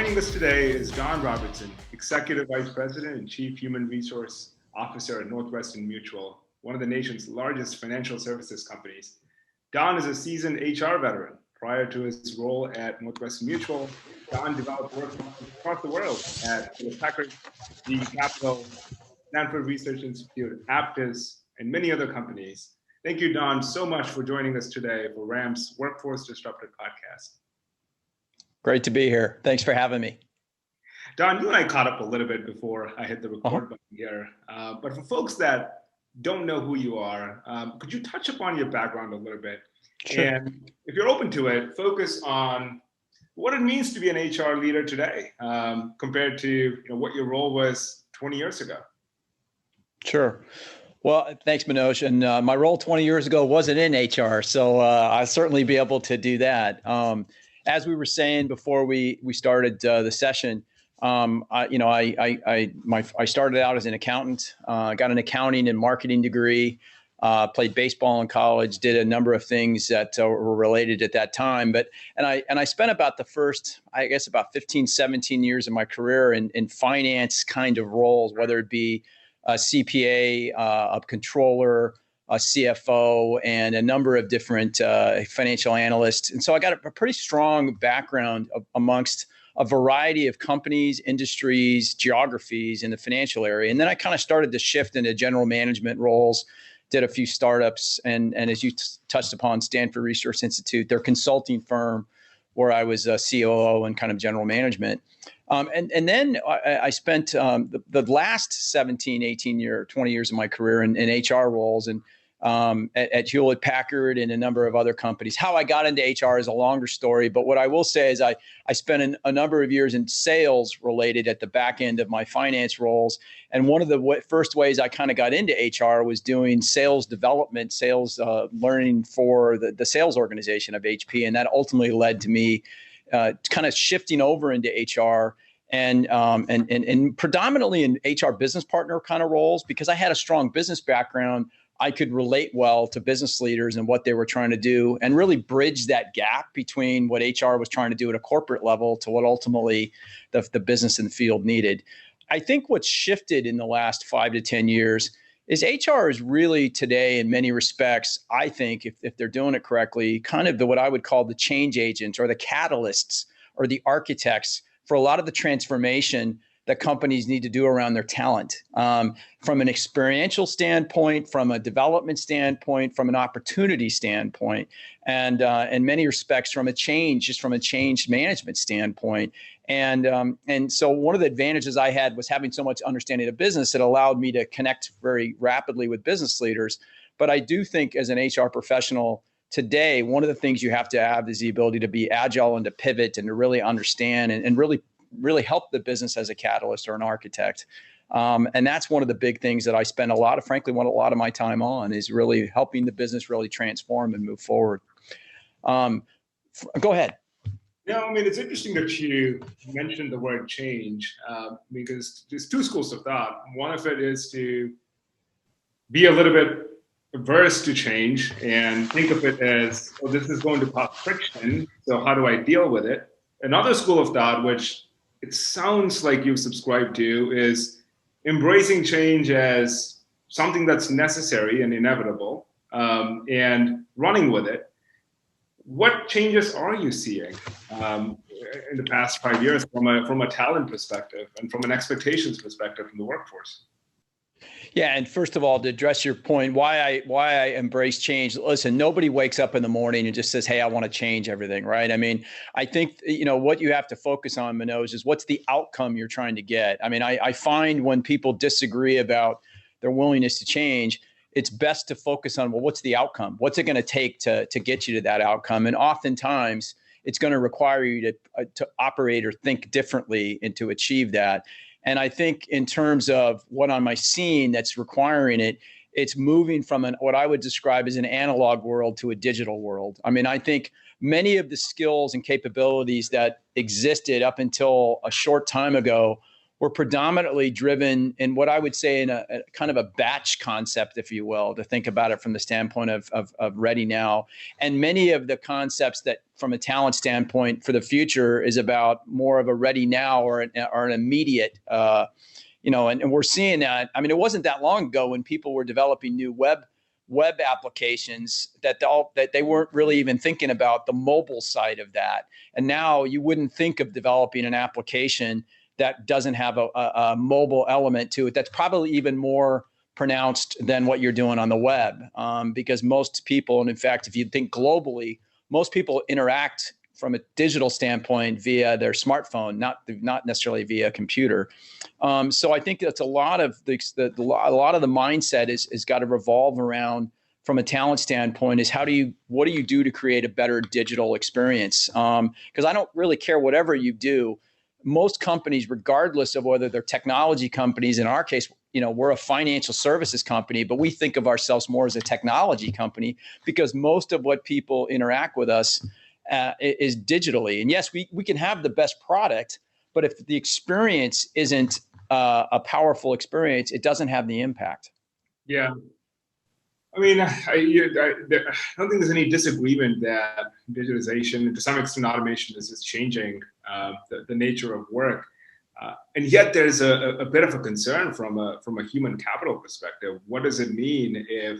Joining us today is Don Robertson, Executive Vice President and Chief Human Resource Officer at Northwestern Mutual, one of the nation's largest financial services companies. Don is a seasoned HR veteran. Prior to his role at Northwestern Mutual, Don developed work across the world at Packard, GE Capital, Stanford Research Institute, Aptus, and many other companies. Thank you, Don, so much for joining us today for RAM's Workforce Disruptor podcast. Great to be here. Thanks for having me. Don, you and I caught up a little bit before I hit the record button here. But for folks that don't know who you are, could you touch upon your background a little bit? Sure. And if you're open to it, focus on what it means to be an HR leader today compared to what your role was 20 years ago. Sure. Well, thanks, Manoj. And my role 20 years ago wasn't in HR, so I'll certainly be able to do that. As we were saying before we started the session, I started out as an accountant, got an accounting and marketing degree, played baseball in college, did a number of things that were related at that time. And I spent about the first, about 15, 17 years of my career in finance kind of roles, whether it be a CPA, a controller, a CFO, and a number of different financial analysts. And so I got a pretty strong background amongst a variety of companies, industries, geographies in the financial area. And then I kind of started to shift into general management roles, did a few startups, and as you touched upon, Stanford Research Institute, their consulting firm, where I was a COO and kind of general management. And then I spent the last 17, 18 20 years of my career in HR roles and at Hewlett Packard and a number of other companies. How I got into HR is a longer story, but what I will say is I spent a number of years in sales related at the back end of my finance roles. And one of the first ways I kind of got into HR was doing sales development, sales learning for the sales organization of HP. And that ultimately led to me kind of shifting over into HR and predominantly in HR business partner kind of roles, because I had a strong business background. I could relate well to business leaders and what they were trying to do and really bridge that gap between what HR was trying to do at a corporate level to what ultimately the business and the field needed. I think what's shifted in the last 5 to 10 years is HR is really today, in many respects, I think, if they're doing it correctly, kind of what I would call the change agents or the catalysts or the architects for a lot of the transformation that companies need to do around their talent, from an experiential standpoint, from a development standpoint, from an opportunity standpoint, and in many respects from a change management standpoint. And so one of the advantages I had was having so much understanding of business that allowed me to connect very rapidly with business leaders. But I do think as an HR professional today, one of the things you have to have is the ability to be agile and to pivot and to really understand and really help the business as a catalyst or an architect. And that's one of the big things that I spend a lot of my time on is really helping the business really transform and move forward. Go ahead. Yeah, I mean, it's interesting that you mentioned the word change because there's two schools of thought. One of it is to be a little bit averse to change and think of it as, well, this is going to cause friction, so how do I deal with it? Another school of thought, which it sounds like you've subscribed to, is embracing change as something that's necessary and inevitable and running with it. What changes are you seeing in the past 5 years from a talent perspective and from an expectations perspective in the workforce? Yeah, and first of all, to address your point, why I embrace change. Listen, nobody wakes up in the morning and just says, "Hey, I want to change everything," right? I mean, I think what you have to focus on, Manoj, is what's the outcome you're trying to get. I mean, I find when people disagree about their willingness to change, it's best to focus on, well, what's the outcome? What's it going to take to get you to that outcome? And oftentimes, it's going to require you to operate or think differently and to achieve that. And I think in terms of what I might see that's requiring it, it's moving from what I would describe as an analog world to a digital world. I mean, I think many of the skills and capabilities that existed up until a short time ago we're predominantly driven in what I would say in a kind of a batch concept, if you will, to think about it from the standpoint of ready now. And many of the concepts that from a talent standpoint for the future is about more of a ready now or an immediate, and we're seeing that. I mean, it wasn't that long ago when people were developing new web applications that they weren't really even thinking about the mobile side of that. And now you wouldn't think of developing an application that doesn't have a mobile element to it. That's probably even more pronounced than what you're doing on the web, because most people, and in fact, if you think globally, most people interact from a digital standpoint via their smartphone, not necessarily via computer. So I think that's a lot of the mindset is got to revolve around, from a talent standpoint, is what do you do to create a better digital experience? Because I don't really care whatever you do. Most companies, regardless of whether they're technology companies, in our case, we're a financial services company, but we think of ourselves more as a technology company because most of what people interact with us is digitally. And yes, we can have the best product, but if the experience isn't a powerful experience, it doesn't have the impact. Yeah. I mean, I don't think there's any disagreement that digitization, to some extent, automation is changing the nature of work. And yet there's a bit of a concern from a human capital perspective. What does it mean if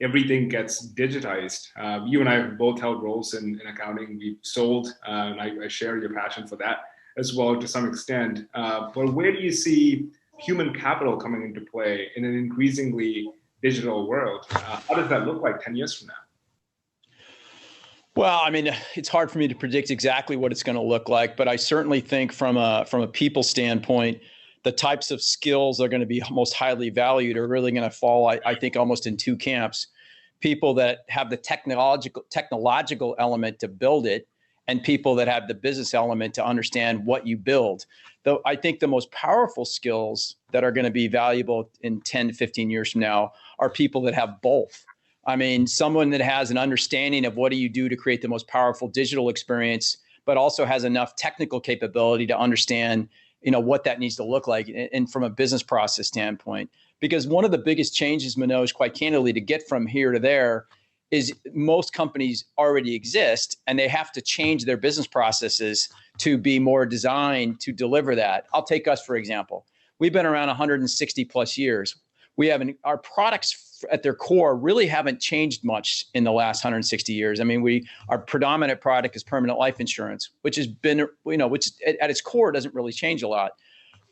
everything gets digitized? You and I have both held roles in accounting. We've sold, and I share your passion for that as well to some extent. But where do you see human capital coming into play in an increasingly digital world? How does that look like 10 years from now? Well, I mean, it's hard for me to predict exactly what it's going to look like, but I certainly think from a people standpoint, the types of skills that are going to be most highly valued are really going to fall, I think, almost in two camps. People that have the technological element to build it, and people that have the business element to understand what you build. Though I think the most powerful skills that are going to be valuable in 10 to 15 years from now are people that have both. I mean, someone that has an understanding of what do you do to create the most powerful digital experience, but also has enough technical capability to understand, what that needs to look like, and from a business process standpoint. Because one of the biggest changes, Manoj, quite candidly, to get from here to there is most companies already exist and they have to change their business processes to be more designed to deliver that. I'll take us, for example. We've been around 160 plus years. Our products at their core really haven't changed much in the last 160 years. I mean, our predominant product is permanent life insurance, which has been, which at its core doesn't really change a lot.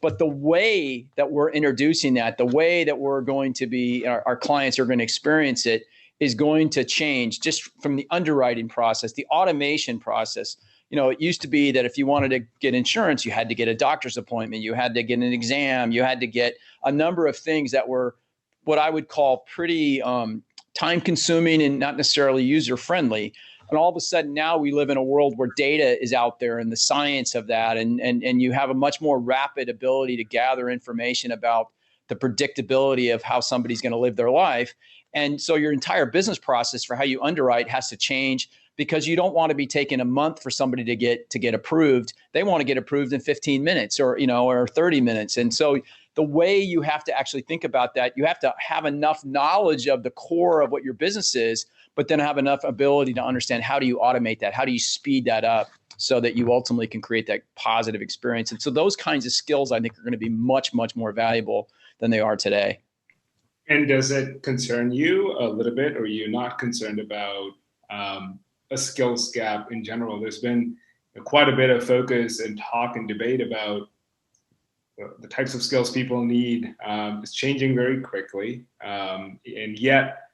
But the way that we're introducing that, the way that we're going to be, our clients are going to experience it, is going to change just from the underwriting process, the automation process. It used to be that if you wanted to get insurance, you had to get a doctor's appointment, you had to get an exam, you had to get a number of things that were what I would call pretty time consuming and not necessarily user friendly. And all of a sudden now we live in a world where data is out there and the science of that, and you have a much more rapid ability to gather information about the predictability of how somebody's going to live their life. And so your entire business process for how you underwrite has to change, because you don't want to be taking a month for somebody to get approved. They want to get approved in 15 minutes or 30 minutes. And so the way you have to actually think about that, you have to have enough knowledge of the core of what your business is, but then have enough ability to understand how do you automate that? How do you speed that up so that you ultimately can create that positive experience? And so those kinds of skills, I think, are going to be much, much more valuable than they are today. And does it concern you a little bit, or are you not concerned about a skills gap in general? There's been quite a bit of focus and talk and debate about the types of skills people need. It's changing very quickly, and yet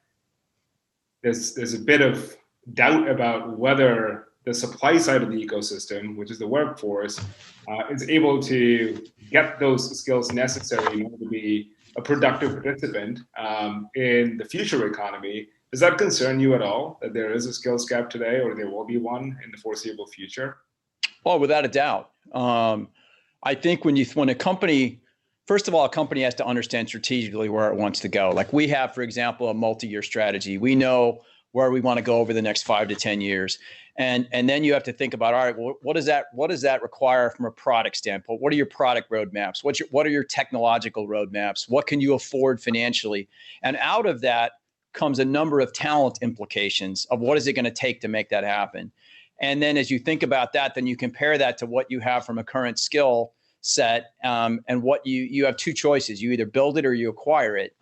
there's a bit of doubt about whether the supply side of the ecosystem, which is the workforce, is able to get those skills necessary in order to be a productive participant in the future economy. Does that concern you at all, that there is a skills gap today, or there will be one in the foreseeable future? Oh, without a doubt. I think when a company, first of all, a company has to understand strategically where it wants to go. Like we have, for example, a multi-year strategy. We know where we want to go over the next 5 to 10 years. And then you have to think about, all right, well, what does that require from a product standpoint? What are your product roadmaps? What are your technological roadmaps? What can you afford financially? And out of that comes a number of talent implications of what is it going to take to make that happen. And then as you think about that, then you compare that to what you have from a current skill set, and what you have two choices. You either build it or you acquire it.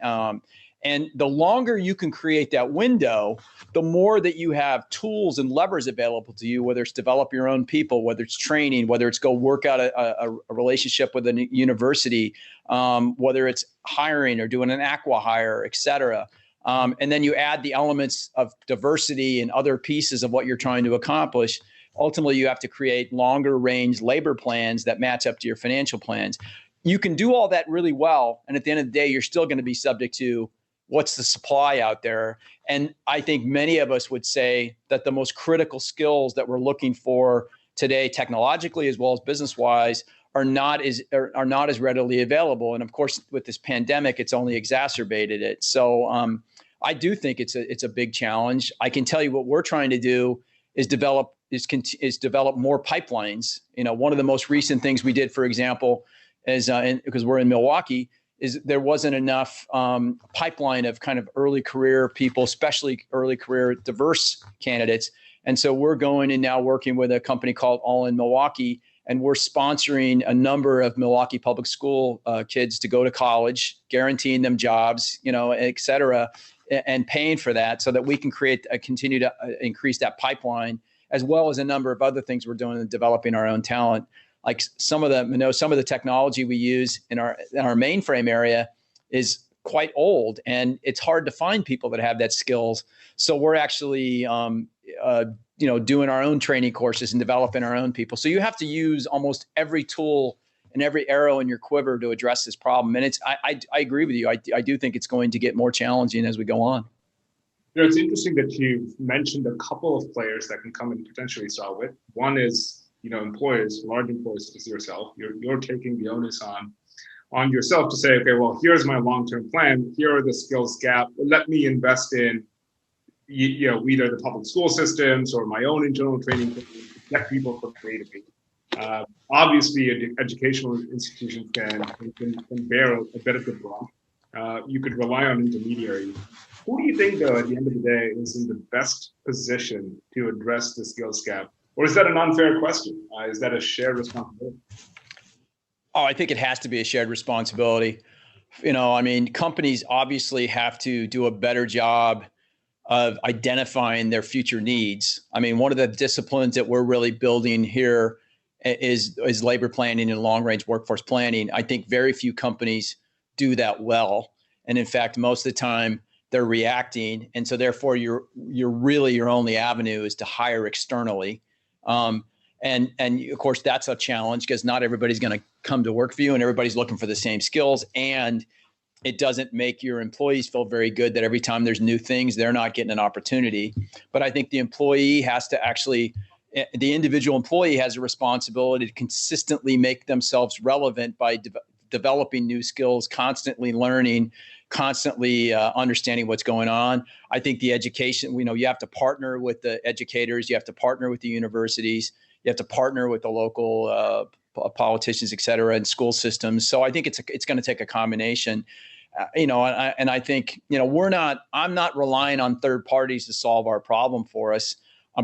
And the longer you can create that window, the more that you have tools and levers available to you, whether it's develop your own people, whether it's training, whether it's go work out a relationship with a university, whether it's hiring or doing an acqui-hire, et cetera. And then you add the elements of diversity and other pieces of what you're trying to accomplish. Ultimately, you have to create longer range labor plans that match up to your financial plans. You can do all that really well. And at the end of the day, you're still going to be subject to what's the supply out there. And I think many of us would say that the most critical skills that we're looking for today, technologically as well as business-wise, are not as readily available. And of course, with this pandemic, it's only exacerbated it. So I do think it's a big challenge. I can tell you what we're trying to do is develop more pipelines. One of the most recent things we did, for example, is because we're in Milwaukee, is there wasn't enough pipeline of kind of early career people, especially early career diverse candidates. And so we're going and now working with a company called All in Milwaukee, and we're sponsoring a number of Milwaukee public school kids to go to college, guaranteeing them jobs, et cetera, and paying for that so that we can continue to increase that pipeline, as well as a number of other things we're doing in developing our own talent. Like some of the technology we use in our mainframe area is quite old, and it's hard to find people that have that skills. So we're actually, doing our own training courses and developing our own people. So you have to use almost every tool and every arrow in your quiver to address this problem. And I agree with you. I do think it's going to get more challenging as we go on. It's interesting that you've mentioned a couple of players that can come and potentially solve it. One is, employers, large employers such as yourself. You're taking the onus on yourself to say, okay, well, here's my long-term plan. Here are the skills gap. Let me invest in, either the public school systems or my own internal training to get people from A to B. Obviously, educational institutions can bear a bit of the brunt. You could rely on intermediaries. Who do you think, though, at the end of the day, is in the best position to address the skills gap? Or is that an unfair question? Is that a shared responsibility? Oh, I think it has to be a shared responsibility. Companies obviously have to do a better job of identifying their future needs. One of the disciplines that we're really building here is labor planning and long-range workforce planning. I think very few companies do that well. And in fact, most of the time they're reacting. And so therefore you're really, your only avenue is to hire externally. And of course that's a challenge because not everybody's going to come to work for you and everybody's looking for the same skills. And it doesn't make your employees feel very good that every time there's new things, they're not getting an opportunity. But I think the individual employee has a responsibility to consistently make themselves relevant by developing new skills, constantly learning, constantly understanding what's going on. I think the education, you have to partner with the educators, you have to partner with the universities, you have to partner with the local politicians, et cetera, and school systems. So I think it's going to take a combination. And I think, I'm not relying on third parties to solve our problem for us,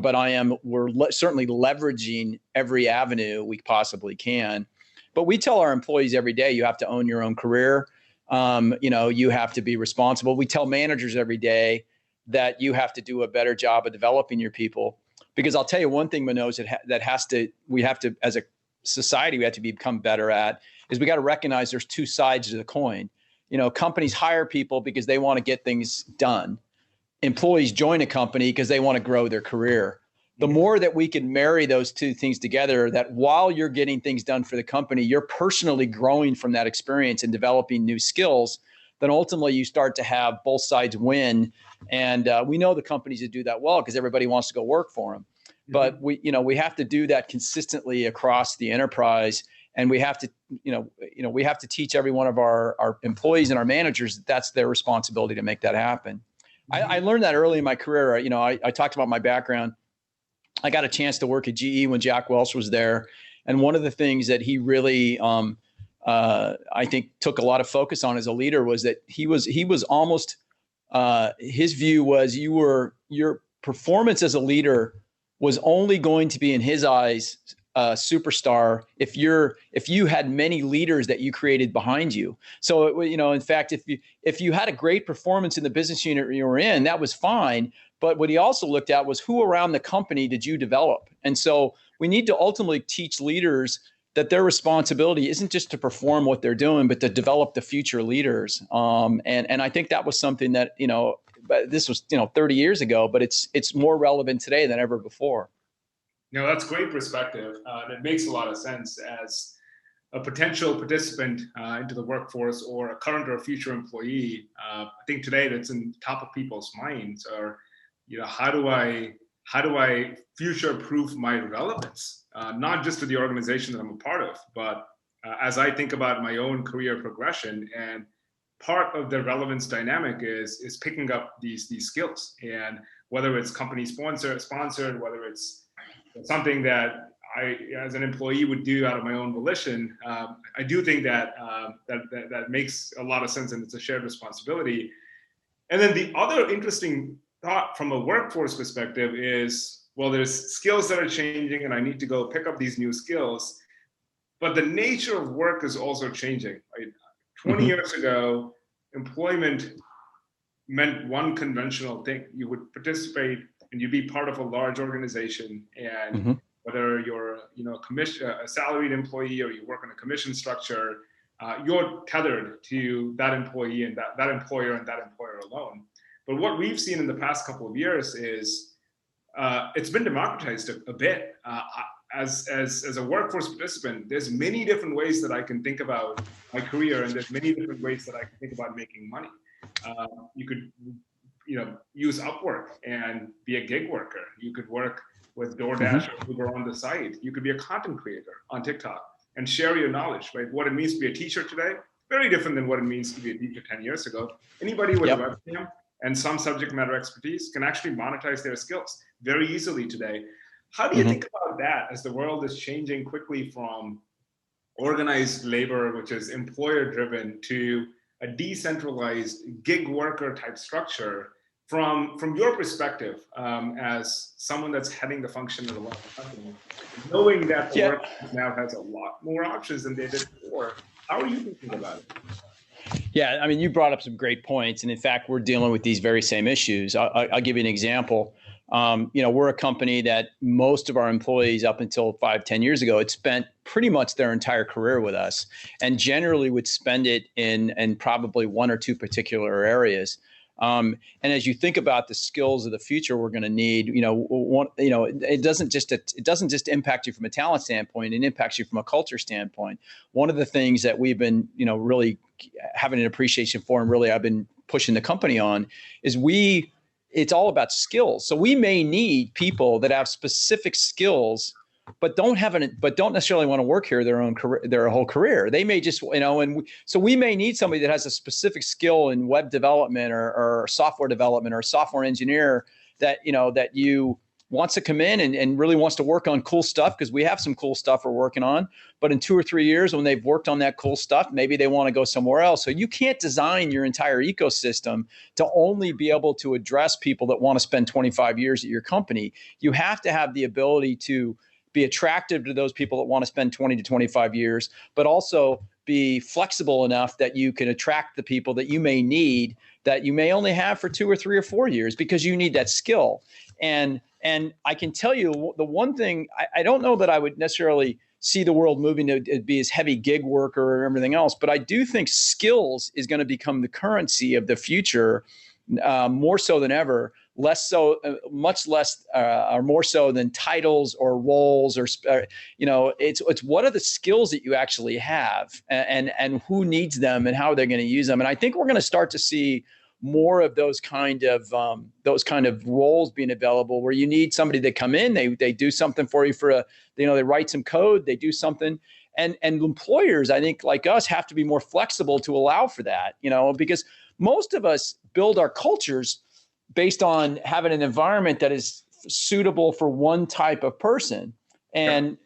but we're certainly leveraging every avenue we possibly can. But we tell our employees every day, you have to own your own career. You have to be responsible. We tell managers every day that you have to do a better job of developing your people. Because I'll tell you one thing, Manoj, we have to, as a society, we have to become better at, is we got to recognize there's two sides to the coin. Companies hire people because they want to get things done. Employees join a company because they want to grow their career. The more that we can marry those two things together, that while you're getting things done for the company, you're personally growing from that experience and developing new skills, then ultimately you start to have both sides win. And we know the companies that do that well because everybody wants to go work for them. But we have to do that consistently across the enterprise. And we have to, we have to teach every one of our employees and our managers that that's their responsibility to make that happen. I learned that early in my career. You know, I talked about my background. I got a chance to work at GE when Jack Welch was there. And one of the things that he really, I think, took a lot of focus on as a leader was that he was almost, his view was your performance as a leader was only going to be, in his eyes, superstar if you had many leaders that you created behind you. So, you know, in fact, if you had a great performance in the business unit you were in, that was fine. But what he also looked at was who around the company did you develop? And so we need to ultimately teach leaders that their responsibility isn't just to perform what they're doing, but to develop the future leaders. And I think that was something that, you know, but this was, you know, 30 years ago, but it's more relevant today than ever before. No, that's great perspective. That makes a lot of sense as a potential participant into the workforce or a current or future employee. I think today that's in top of people's minds are, you know, how do I future-proof my relevance, not just to the organization that I'm a part of, but as I think about my own career progression. And part of the relevance dynamic is picking up these skills, and whether it's company sponsored, whether it's something that I, as an employee, would do out of my own volition. I do think that that makes a lot of sense, and it's a shared responsibility. And then the other interesting thought from a workforce perspective is, well, there's skills that are changing, and I need to go pick up these new skills. But the nature of work is also changing. Right? 20 years ago, employment meant one conventional thing. You would participate and you'd be part of a large organization, and whether you're, you know, a salaried employee or you work on a commission structure, you're tethered to that employee and that employer and that employer alone. But what we've seen in the past couple of years is it's been democratized a bit. As a workforce participant, there's many different ways that I can think about my career, and there's many different ways that I can think about making money. You could, you know, use Upwork and be a gig worker. You could work with DoorDash or Uber on the side. You could be a content creator on TikTok and share your knowledge, right? What it means to be a teacher today, very different than what it means to be a teacher 10 years ago. Anybody with a webcam and some subject matter expertise can actually monetize their skills very easily today. How do you think about that as the world is changing quickly from organized labor, which is employer driven, to a decentralized gig worker type structure? From your perspective, as someone that's heading the function of a large company, knowing that the workforce now has a lot more options than they did before, how are you thinking about it? Yeah, I mean, you brought up some great points, and in fact, we're dealing with these very same issues. I'll give you an example. You know, we're a company that most of our employees up until 5-10 years ago had spent pretty much their entire career with us, and generally would spend it in probably one or two particular areas. And as you think about the skills of the future we're going to need, it doesn't just impact you from a talent standpoint, it impacts you from a culture standpoint. One of the things that we've been, really having an appreciation for, and really I've been pushing the company on, is it's all about skills. So we may need people that have specific skills, but don't necessarily want to work here their whole career. They may just, so we may need somebody that has a specific skill in web development or software development or a software engineer that wants to come in and really wants to work on cool stuff, because we have some cool stuff we're working on. But in 2 or 3 years, when they've worked on that cool stuff, maybe they want to go somewhere else. So you can't design your entire ecosystem to only be able to address people that want to spend 25 years at your company. You have to have the ability to be attractive to those people that want to spend 20 to 25 years, but also be flexible enough that you can attract the people that you may need, that you may only have for 2 or 3 or 4 years, because you need that skill. And I can tell you the one thing, I don't know that I would necessarily see the world moving to be as heavy gig worker or everything else, but I do think skills is going to become the currency of the future, more so than ever. Much less or more so than titles or roles or it's what are the skills that you actually have, and who needs them and how they're going to use them. And I think we're going to start to see more of those kind of roles being available, where you need somebody that come in, they do something for you they write some code, they do something. And employers, I think, like us, have to be more flexible to allow for that, because most of us build our cultures based on having an environment that is suitable for one type of person. And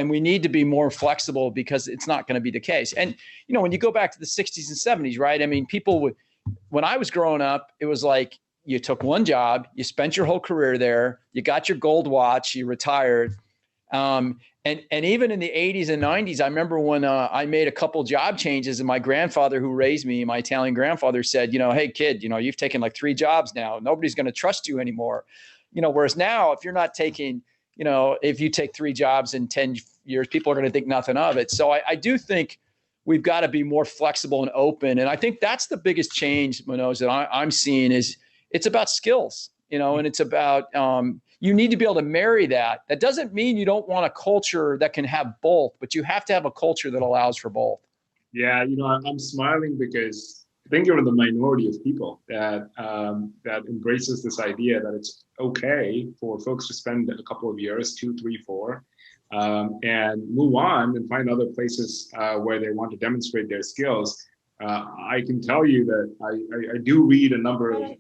we need to be more flexible because it's not going to be the case. And, you know, when you go back to the 60s and 70s, right? I mean, people would, when I was growing up, it was like you took one job, you spent your whole career there, you got your gold watch, you retired. And even in the 80s and 90s, I remember when I made a couple job changes, and my grandfather who raised me, my Italian grandfather, said, you know, hey, kid, you know, you've taken like 3 jobs now. Nobody's going to trust you anymore. You know, whereas now, if you're not taking, you know, if you take 3 jobs in 10 years, people are going to think nothing of it. So I do think we've got to be more flexible and open. And I think that's the biggest change, Manoj, that I'm seeing is it's about skills, you know, and it's about, you need to be able to marry that. That doesn't mean you don't want a culture that can have both, but you have to have a culture that allows for both. Yeah, you know, I'm smiling because I think you're in the minority of people that that embraces this idea that it's okay for folks to spend a couple of years, 2, 3, 4, and move on and find other places where they want to demonstrate their skills. I can tell you that I do read a number of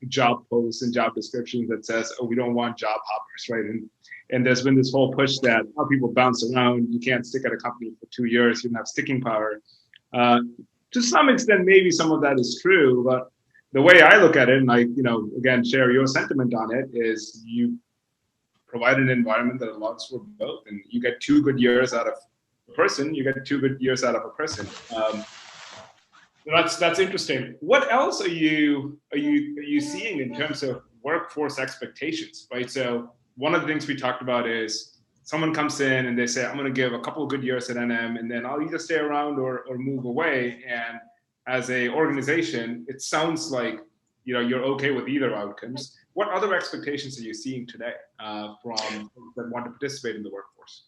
job posts and job descriptions that says, oh, we don't want job hoppers, right? And there's been this whole push that people bounce around. You can't stick at a company for 2 years. You don't have sticking power. To some extent, maybe some of that is true, but the way I look at it, and I, you know, again, share your sentiment on it, is you provide an environment that allows for both, and you get 2 good years out of a person. You get 2 good years out of a person. That's interesting. What else are you seeing in terms of workforce expectations, right? So one of the things we talked about is someone comes in and they say, I'm going to give a couple of good years at NM, and then I'll either stay around or move away. And as a organization, it sounds like, you know, you're okay with either outcomes. What other expectations are you seeing today from folks that want to participate in the workforce?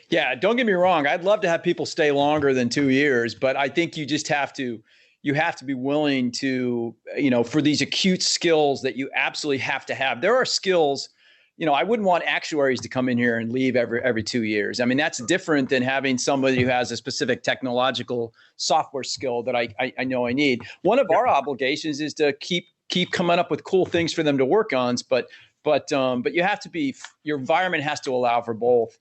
Yeah, don't get me wrong. I'd love to have people stay longer than 2 years, but I think you just have to be willing to, you know, for these acute skills that you absolutely have to have. There are skills, you know, I wouldn't want actuaries to come in here and leave every 2 years. I mean, that's different than having somebody who has a specific technological software skill that I know I need. One of our obligations is to keep coming up with cool things for them to work on, but you have to be, your environment has to allow for both.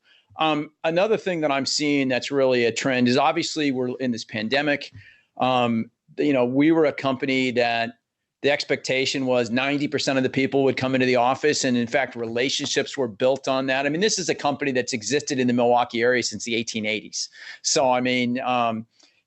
Another thing that I'm seeing that's really a trend is obviously we're in this pandemic. You know, we were a company that the expectation was 90% of the people would come into the office. And in fact, relationships were built on that. I mean, this is a company that's existed in the Milwaukee area since the 1880s. So, I mean,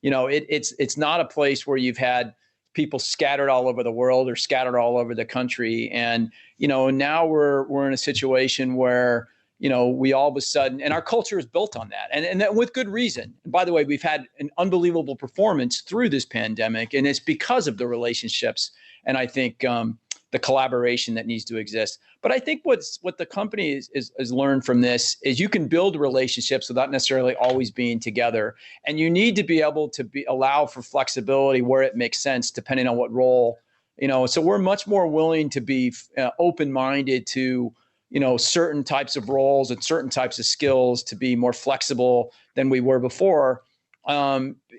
you know, it's not a place where you've had people scattered all over the world or scattered all over the country. And, you know, now we're in a situation where, you know, we all of a sudden, and our culture is built on that, and that with good reason. And by the way, we've had an unbelievable performance through this pandemic, and it's because of the relationships and I think the collaboration that needs to exist. But I think what the company is learned from this is you can build relationships without necessarily always being together, and you need to be able to allow for flexibility where it makes sense, depending on what role, you know. So we're much more willing to be open-minded to, you know, certain types of roles and certain types of skills, to be more flexible than we were before.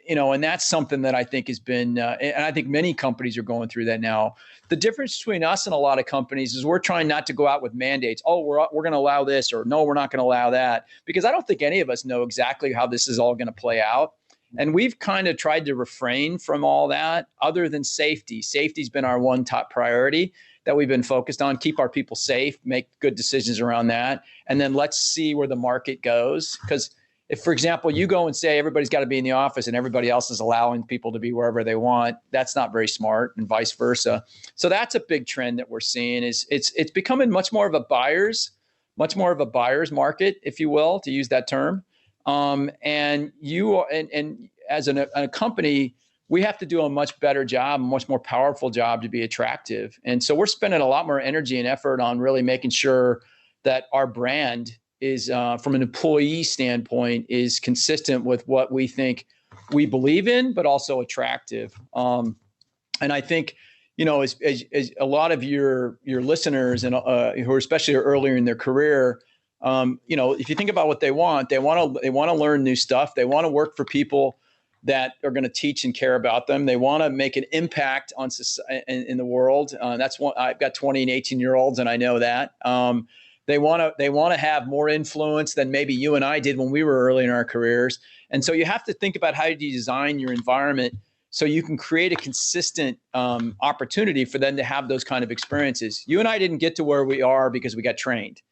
You know, and that's something that I think has been, and I think many companies are going through that now. The difference between us and a lot of companies is we're trying not to go out with mandates. Oh, we're going to allow this, or no, we're not going to allow that, because I don't think any of us know exactly how this is all going to play out. And we've kind of tried to refrain from all that, other than safety. Safety's been our one top priority that we've been focused on. Keep our people safe, make good decisions around that. And then let's see where the market goes. Because if, for example, you go and say everybody's got to be in the office and everybody else is allowing people to be wherever they want, that's not very smart, and vice versa. So that's a big trend that we're seeing. Is it's becoming much more of a buyer's market, if you will, to use that term. And as a company, we have to do a much better job, a much more powerful job to be attractive. And so we're spending a lot more energy and effort on really making sure that our brand is, from an employee standpoint, is consistent with what we think we believe in, but also attractive. And I think, you know, as a lot of your listeners and who are especially earlier in their career, you know, if you think about what they want to learn new stuff. They want to work for people that are going to teach and care about them. They want to make an impact on society in the world. That's one. I've got 20 and 18-year-olds, and I know that. They want to have more influence than maybe you and I did when we were early in our careers. And so you have to think about how you design your environment so you can create a consistent opportunity for them to have those kind of experiences. You and I didn't get to where we are because we got trained.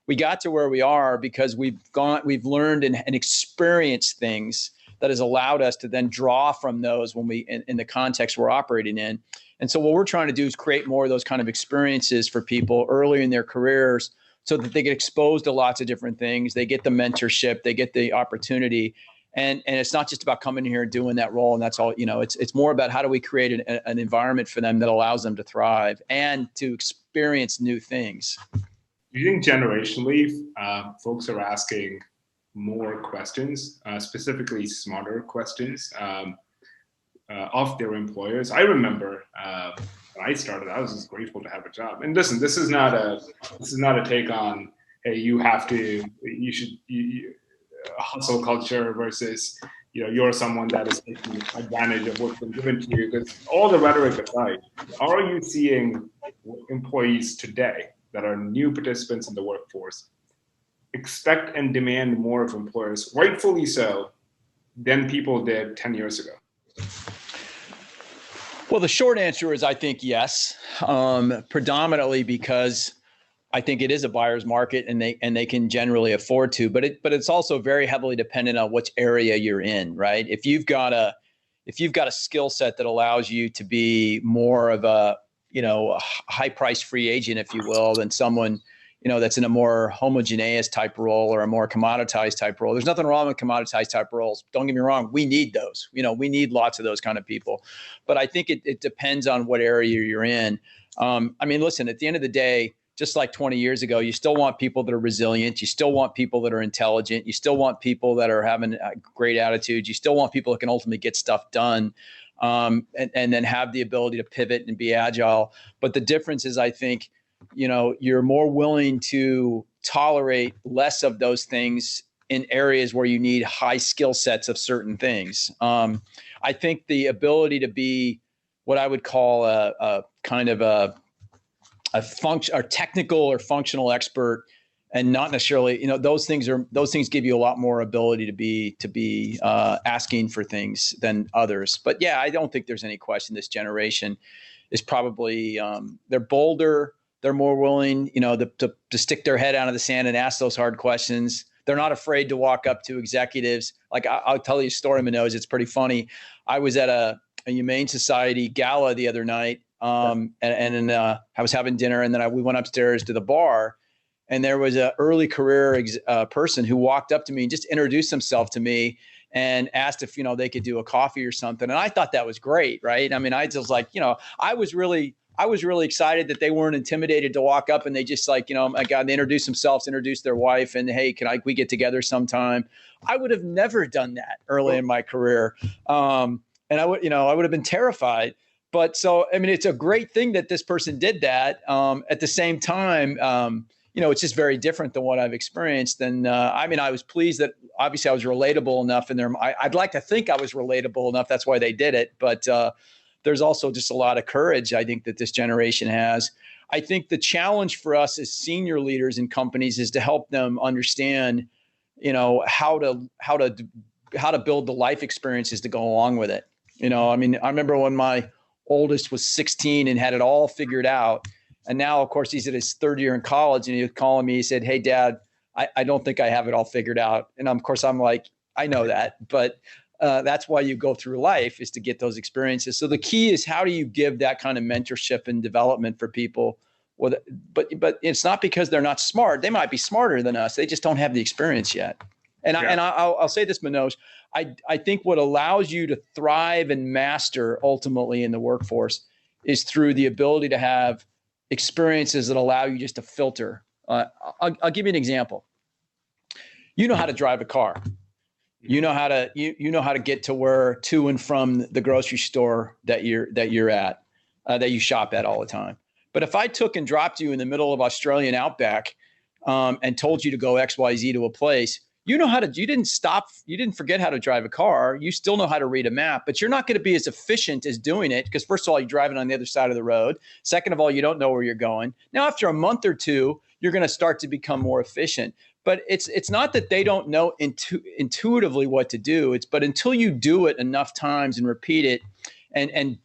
We got to where we are because we've learned and experienced things that has allowed us to then draw from those when we in the context we're operating in. And so what we're trying to do is create more of those kind of experiences for people early in their careers so that they get exposed to lots of different things. They get the mentorship, they get the opportunity. And it's not just about coming here and doing that role. And that's all, it's more about how do we create an environment for them that allows them to thrive and to experience new things. Do you think generationally, folks are asking more questions, specifically smarter questions of their employers? I remember when I started, I was just grateful to have a job. And listen, this is not a take on, hey, you should hustle culture versus you're someone that is taking advantage of what's been given to you. Because all the rhetoric aside, are you seeing employees today that are new participants in the workforce expect and demand more of employers, rightfully so, than people did 10 years ago? Well, the short answer is I think yes, predominantly because I think it is a buyer's market and they can generally afford to, but it's also very heavily dependent on which area you're in, right? If you've got a skill set that allows you to be more of a high price free agent, if you will, than someone that's in a more homogeneous type role or a more commoditized type role. There's nothing wrong with commoditized type roles. Don't get me wrong. We need those. We need lots of those kind of people. But I think it depends on what area you're in. Listen, at the end of the day, just like 20 years ago, you still want people that are resilient. You still want people that are intelligent. You still want people that are having a great attitude. You still want people that can ultimately get stuff done and then have the ability to pivot and be agile. But the difference is, I think, you're more willing to tolerate less of those things in areas where you need high skill sets of certain things. I think the ability to be what I would call a kind of a technical or functional expert, and not necessarily, those things give you a lot more ability to be asking for things than others. But yeah, I don't think there's any question this generation is probably they're bolder. They're more willing, to stick their head out of the sand and ask those hard questions. They're not afraid to walk up to executives. Like I'll tell you a story, Manoj. It's pretty funny. I was at a Humane Society gala the other night, and I was having dinner, and then we went upstairs to the bar, and there was an early career person who walked up to me and just introduced himself to me and asked if they could do a coffee or something. And I thought that was great, right? I mean, I just like I was really excited that they weren't intimidated to walk up and they just they introduced themselves, introduced their wife, and hey, we get together sometime? I would have never done that early in my career. And I would have been terrified. But so, it's a great thing that this person did that. At the same time, it's just very different than what I've experienced. And I was pleased that obviously I was relatable enough in there. I'd like to think I was relatable enough. That's why they did it. But there's also just a lot of courage, I think, that this generation has. I think the challenge for us as senior leaders in companies is to help them understand, how to build the life experiences to go along with it. I remember when my oldest was 16 and had it all figured out. And now, of course, he's at his third year in college, and he was calling me. He said, "Hey, Dad, I don't think I have it all figured out." And of course, I'm like, I know that, but that's why you go through life, is to get those experiences. So the key is, how do you give that kind of mentorship and development for people? But it's not because they're not smart. They might be smarter than us. They just don't have the experience yet. And I'll say this, Manoj. I think what allows you to thrive and master ultimately in the workforce is through the ability to have experiences that allow you just to filter. I'll give you an example. You know how to drive a car. You know how to get to and from the grocery store that you're at, that you shop at all the time. But if I took and dropped you in the middle of Australian outback and told you to go XYZ to a place, you didn't forget how to drive a car. You still know how to read a map, but you're not going to be as efficient as doing it because first of all, you're driving on the other side of the road. Second of all, you don't know where you're going. Now, after a month or two, you're going to start to become more efficient. But it's not that they don't know intuitively what to do. But until you do it enough times and repeat it and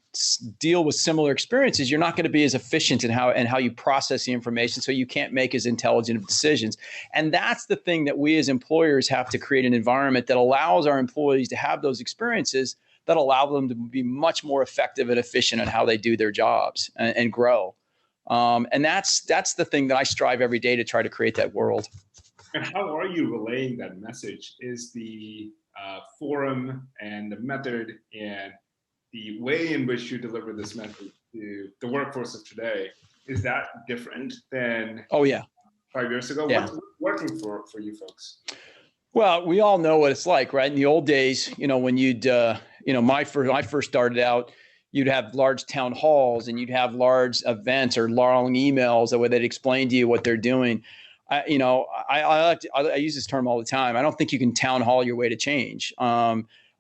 deal with similar experiences, you're not going to be as efficient in how you process the information. So you can't make as intelligent of decisions. And that's the thing that we as employers have to create an environment that allows our employees to have those experiences that allow them to be much more effective and efficient in how they do their jobs and grow. And that's the thing that I strive every day to try to create that world. And how are you relaying that message? Is the forum and the method and the way in which you deliver this message to the workforce of today, is that different than 5 years ago? Yeah. What's working for you folks? Well, we all know what it's like, right? In the old days, when you'd, when I first started out, you'd have large town halls and you'd have large events or long emails where they'd explain to you what they're doing. I use this term all the time. I don't think you can town hall your way to change.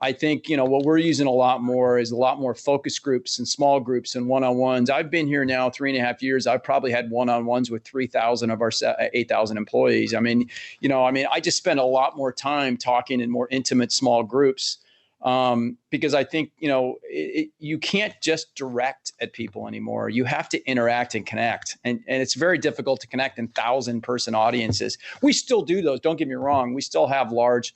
I think, what we're using a lot more is a lot more focus groups and small groups and one-on-ones. I've been here now 3.5 years. I've probably had one-on-ones with 3,000 of our 8,000 employees. I just spend a lot more time talking in more intimate small groups because I think, you can't just direct at people anymore. You have to interact and connect. And it's very difficult to connect in 1,000-person audiences. We still do those. Don't get me wrong. We still have large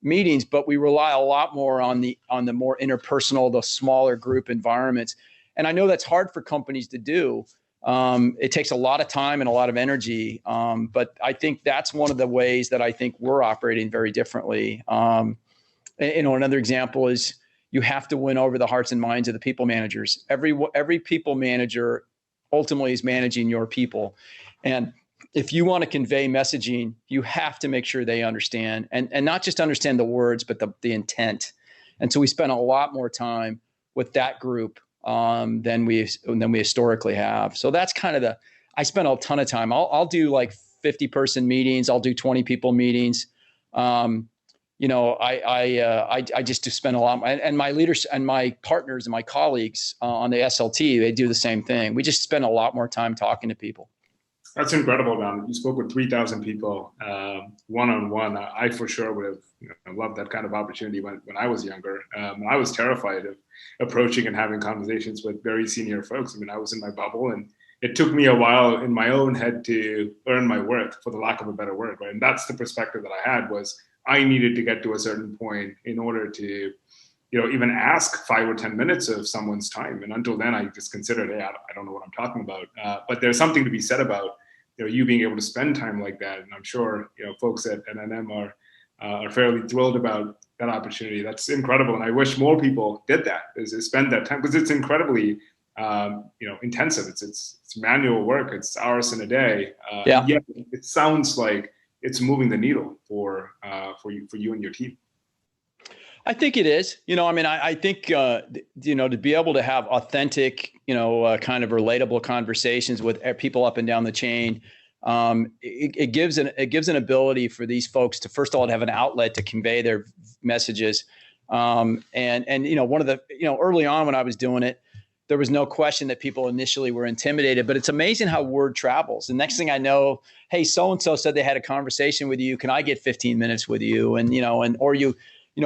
meetings, but we rely a lot more on the more interpersonal, the smaller group environments. And I know that's hard for companies to do. It takes a lot of time and a lot of energy. But I think that's one of the ways that I think we're operating very differently. Another example is you have to win over the hearts and minds of the people managers. Every people manager ultimately is managing your people. And if you want to convey messaging, you have to make sure they understand and not just understand the words, but the intent. And so we spend a lot more time with that group than we historically have. So that's kind of I spend a ton of time. I'll do like 50-person meetings. I'll do 20 people meetings. I just do spend a lot, and my leaders and my partners and my colleagues on the SLT, they do the same thing. We just spend a lot more time talking to people. That's incredible, Don. You spoke with 3,000 people one-on-one. I for sure would have loved that kind of opportunity when I was younger. I was terrified of approaching and having conversations with very senior folks. I was in my bubble, and it took me a while in my own head to earn my worth, for the lack of a better word. Right? And that's the perspective that I had, was I needed to get to a certain point in order to even ask 5 or 10 minutes of someone's time. And until then, I just considered, hey, I don't know what I'm talking about. But there's something to be said about you being able to spend time like that. And I'm sure folks at NNM are fairly thrilled about that opportunity. That's incredible. And I wish more people did that, is spend that time, because it's incredibly intensive. It's manual work. It's hours in a day. Yet it sounds like it's moving the needle for you and your team. I think it is. I think, to be able to have authentic, kind of relatable conversations with people up and down the chain, it gives an ability for these folks to, first of all, to have an outlet to convey their messages. One of the, early on when I was doing it, there was no question that people initially were intimidated, but it's amazing how word travels. The next thing I know, hey, so-and-so said they had a conversation with you. Can I get 15 minutes with you?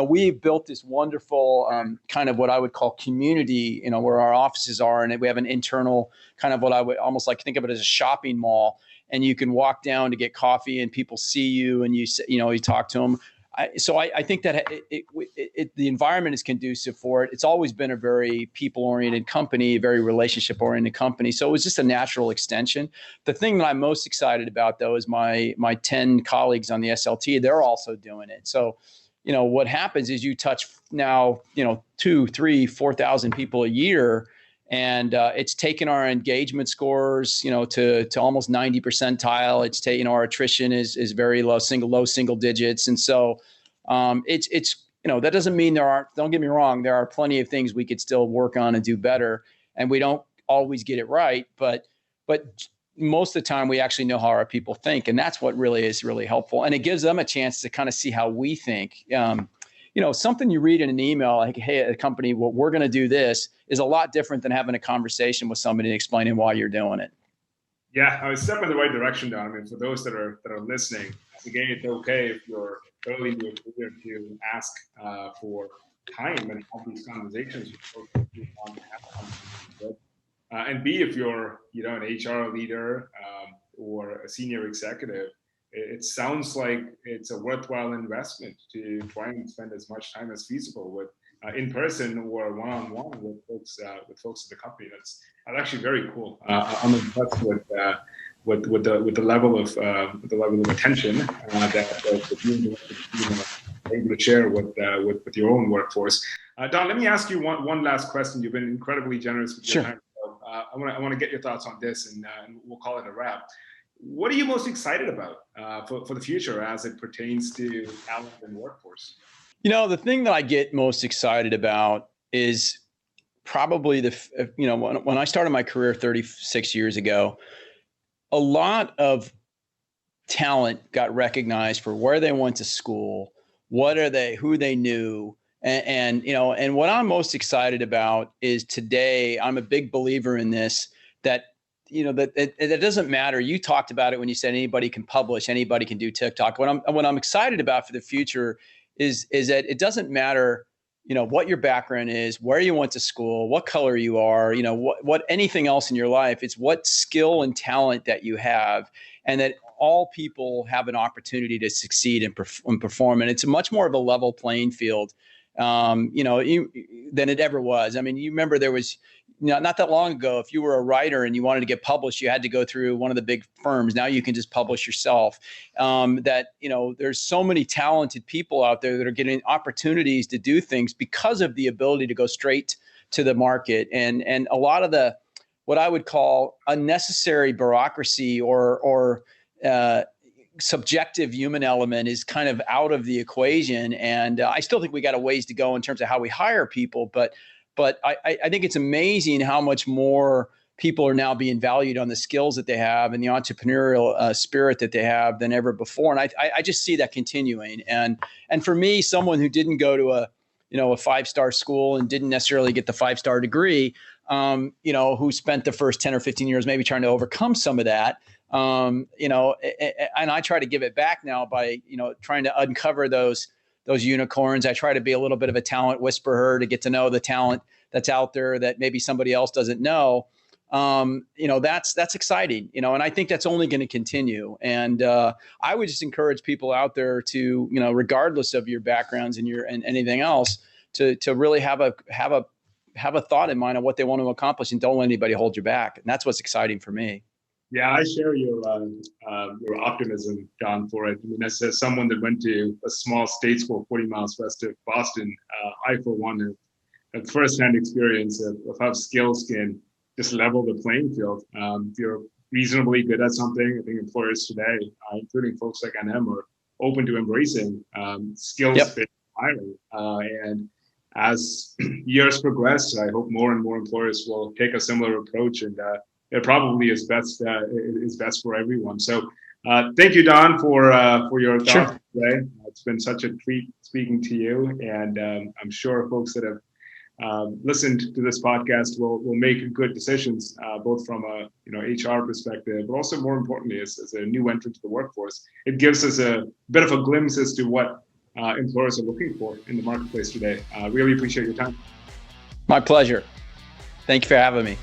We've built this wonderful kind of what I would call community, where our offices are, and we have an internal kind of what I would almost like think of it as a shopping mall. And you can walk down to get coffee, and people see you, and you talk to them. So I think that the environment is conducive for it. It's always been a very people-oriented company, very relationship-oriented company. So it was just a natural extension. The thing that I'm most excited about, though, is my 10 colleagues on the SLT. They're also doing it. So what happens is you touch now, 2, 3, 4,000 people a year, and it's taken our engagement scores, to almost 90 percentile. It's taken our attrition is very low single digits, and so it's that doesn't mean don't get me wrong, there are plenty of things we could still work on and do better, and we don't always get it right, but most of the time we actually know how our people think. And that's what really is really helpful. And it gives them a chance to kind of see how we think. Something you read in an email, like, hey, at a company, well, we're going to do this, is a lot different than having a conversation with somebody and explaining why you're doing it. Yeah, I was stepping in the right direction, Don. I mean, for those that are listening, again, it's okay if you're early in your career to ask for time and have these conversations with folks that you want to have conversations with. And B, if you're, an HR leader or a senior executive, it sounds like it's a worthwhile investment to try and spend as much time as feasible with in person or one-on-one with folks at the company. That's actually very cool. I'm impressed with the level of attention that you are able to share with your own workforce. Don, let me ask you one last question. You've been incredibly generous with your time. I want to get your thoughts on this, and we'll call it a wrap. What are you most excited about for the future as it pertains to talent and workforce? The thing that I get most excited about is probably when I started my career 36 years ago, a lot of talent got recognized for where they went to school, who they knew. And what I'm most excited about is today, I'm a big believer in this, that it doesn't matter. You talked about it when you said anybody can publish, anybody can do TikTok. What I'm excited about for the future is that it doesn't matter, what your background is, where you went to school, what color you are, what anything else in your life. It's what skill and talent that you have, and that all people have an opportunity to succeed and perform. And it's much more of a level playing field, than it ever was. I mean, you remember there was, not that long ago, if you were a writer and you wanted to get published, you had to go through one of the big firms. Now you can just publish yourself. There's so many talented people out there that are getting opportunities to do things because of the ability to go straight to the market. And a lot of the, what I would call unnecessary bureaucracy or subjective human element is kind of out of the equation. And I still think we got a ways to go in terms of how we hire people, but I think it's amazing how much more people are now being valued on the skills that they have and the entrepreneurial spirit that they have than ever before. And I just see that continuing. And for me, someone who didn't go to a 5-star school and didn't necessarily get the 5-star degree, who spent the first 10 or 15 years maybe trying to overcome some of that, and I try to give it back now by, trying to uncover those unicorns. I try to be a little bit of a talent whisperer to get to know the talent that's out there that maybe somebody else doesn't know. That's exciting, and I think that's only going to continue. And I would just encourage people out there to, regardless of your backgrounds and anything else, to really have a thought in mind of what they want to accomplish, and don't let anybody hold you back. And that's what's exciting for me. Yeah, I share your optimism, Don, for it. I mean, as someone that went to a small state school 40 miles west of Boston, I, for one, have firsthand experience of how skills can just level the playing field. If you're reasonably good at something, I think employers today, including folks like NM, are open to embracing skills-based hiring. And as years progress, I hope more and more employers will take a similar approach, and it probably is best for everyone. So thank you, Don, for your thoughts today. It's been such a treat speaking to you, and I'm sure folks that have listened to this podcast will make good decisions, both from a HR perspective, but also more importantly, as a new entrant to the workforce. It gives us a bit of a glimpse as to what employers are looking for in the marketplace today. Really appreciate your time. My pleasure. Thank you for having me.